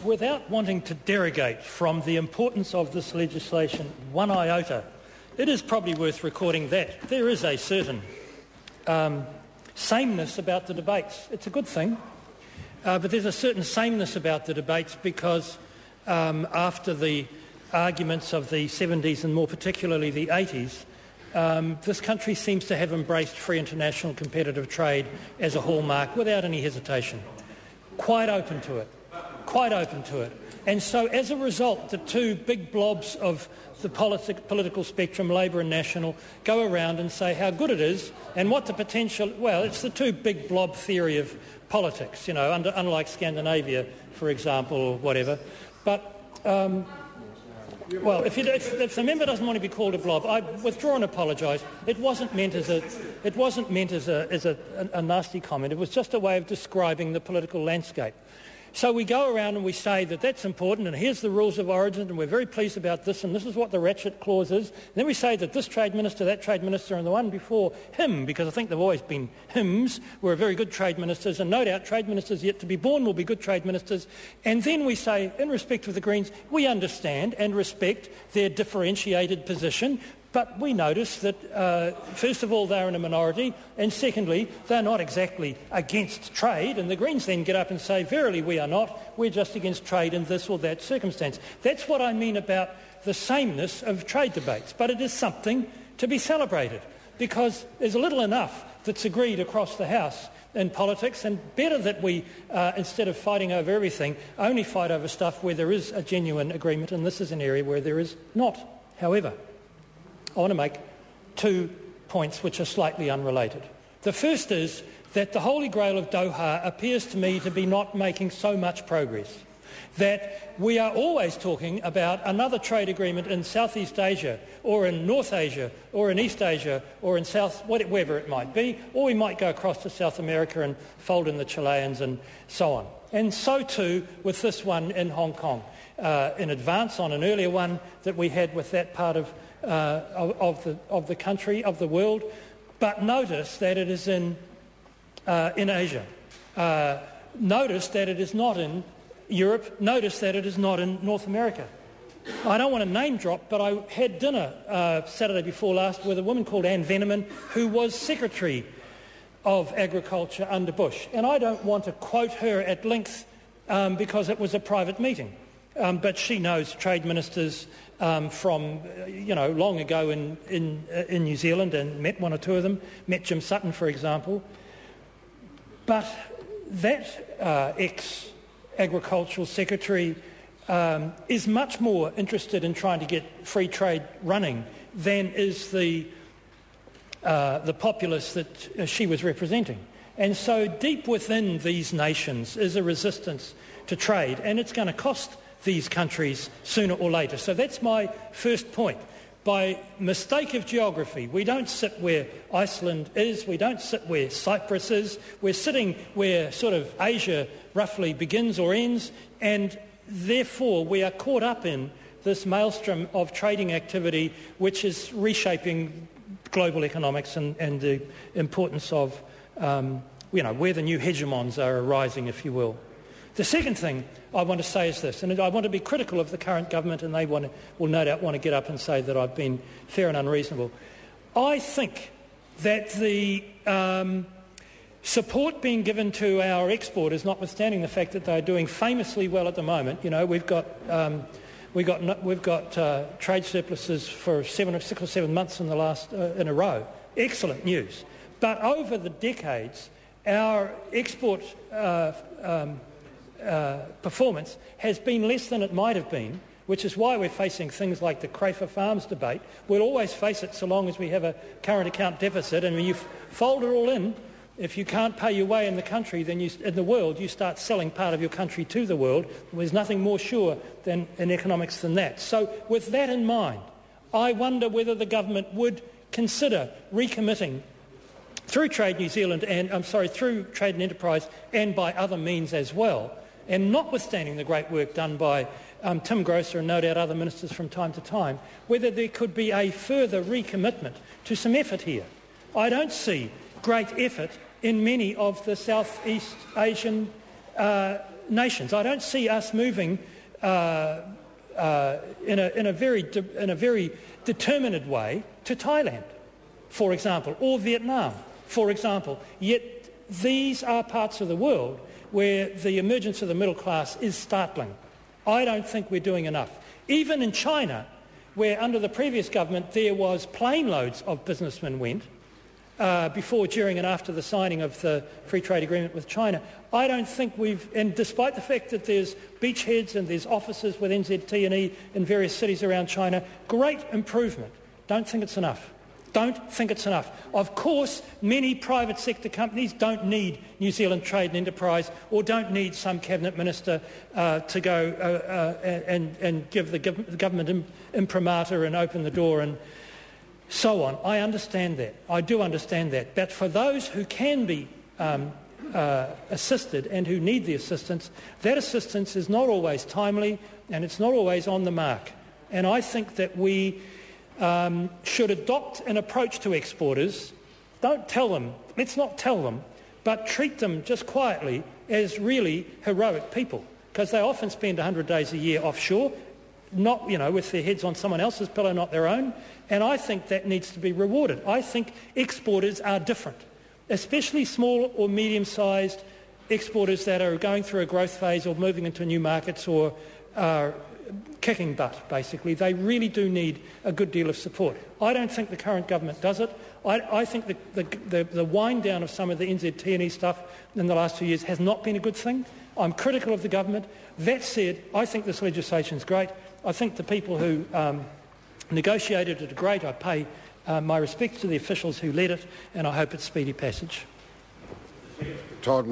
Without wanting to derogate from the importance of this legislation one iota, it is probably worth recording that there is a certain sameness about the debates. It's a good thing, but there's a certain sameness about the debates because after the arguments of the 70s and more particularly the 80s, this country seems to have embraced free international competitive trade as a hallmark without any hesitation. Quite open to it. And so as a result, the two big blobs of the political spectrum, Labour and National, go around and say how good it is and what the potential... Well, it's the two big blob theory of politics, unlike Scandinavia, for example, or whatever. But... well, if the member doesn't want to be called a blob, I withdraw and apologise. It wasn't meant as a nasty comment. It was just a way of describing the political landscape. So we go around and we say that that's important, and here's the rules of origin, and we're very pleased about this, and this is what the ratchet clause is. And then we say that this trade minister, that trade minister, and the one before him, because I think they've always been hims, were very good trade ministers, and no doubt trade ministers yet to be born will be good trade ministers. And then we say, in respect of the Greens, we understand and respect their differentiated position, but we notice that, first of all, they're in a minority, and secondly, they're not exactly against trade. And the Greens then get up and say, verily, we are not. We're just against trade in this or that circumstance. That's what I mean about the sameness of trade debates. But it is something to be celebrated, because there's little enough that's agreed across the House in politics, and better that we, instead of fighting over everything, only fight over stuff where there is a genuine agreement, and this is an area where there is not. However, I want to make 2 points which are slightly unrelated. The first is that the Holy Grail of Doha appears to me to be not making so much progress, that we are always talking about another trade agreement in Southeast Asia or in North Asia or in East Asia or in South, wherever it might be, or we might go across to South America and fold in the Chileans and so on. And so too with this one in Hong Kong, in advance on an earlier one that we had with that part of the country, of the world. But notice that it is in Asia. Notice that it is not in Europe. Notice that it is not in North America. I don't want to name drop, but I had dinner Saturday before last with a woman called Anne Veneman, who was Secretary of Agriculture under Bush. And I don't want to quote her at length because it was a private meeting. But she knows trade ministers from long ago in New Zealand, and met one or two of them. Met Jim Sutton, for example. But that ex-agricultural secretary is much more interested in trying to get free trade running than is the populace that she was representing. And so deep within these nations is a resistance to trade, and it's going to cost these countries sooner or later. So that's my first point. By mistake of geography, we don't sit where Iceland is, we don't sit where Cyprus is, we're sitting where sort of Asia roughly begins or ends, and therefore we are caught up in this maelstrom of trading activity which is reshaping global economics and the importance of where the new hegemons are arising, if you will. The second thing I want to say is this, and I want to be critical of the current government, and they will no doubt want to get up and say that I've been fair and unreasonable. I think that the support being given to our exporters, notwithstanding the fact that they're doing famously well at the moment, we've got trade surpluses for 6 or 7 months in a row. Excellent news. But over the decades, our export performance has been less than it might have been, which is why we're facing things like the Crayfer Farms debate. We'll always face it so long as we have a current account deficit, and when you fold it all in, if you can't pay your way in the country, then in the world, you start selling part of your country to the world. There's nothing more sure than in economics than that. So with that in mind, I wonder whether the government would consider recommitting through Trade New Zealand through Trade and Enterprise and by other means as well, and notwithstanding the great work done by Tim Grosser and no doubt other ministers from time to time, whether there could be a further recommitment to some effort here. I don't see great effort in many of the Southeast Asian nations. I don't see us moving in a very determined way to Thailand, for example, or Vietnam, for example. Yet these are parts of the world where the emergence of the middle class is startling. I don't think we're doing enough. Even in China, where under the previous government there was plane loads of businessmen went, before, during and after the signing of the free trade agreement with China, I don't think and despite the fact that there's beachheads and there's offices with NZT&E in various cities around China, great improvement. Don't think it's enough. Don't think it's enough. Of course, many private sector companies don't need New Zealand Trade and Enterprise or don't need some cabinet minister to go and give the government imprimatur and open the door and so on. I understand that. I do understand that. But for those who can be assisted and who need the assistance, that assistance is not always timely and it's not always on the mark. And I think that we should adopt an approach to exporters. Don't tell them, let's not tell them, but treat them just quietly as really heroic people, because they often spend 100 days a year offshore, not, with their heads on someone else's pillow, not their own, and I think that needs to be rewarded. I think exporters are different, especially small or medium-sized exporters that are going through a growth phase or moving into new markets or are kicking butt, basically. They really do need a good deal of support. I don't think the current government does it. I think the wind down of some of the NZT&E stuff in the last 2 years has not been a good thing. I'm critical of the government. That said, I think this legislation is great. I think the people who negotiated it are great. I pay my respects to the officials who led it, and I hope it's speedy passage. Todd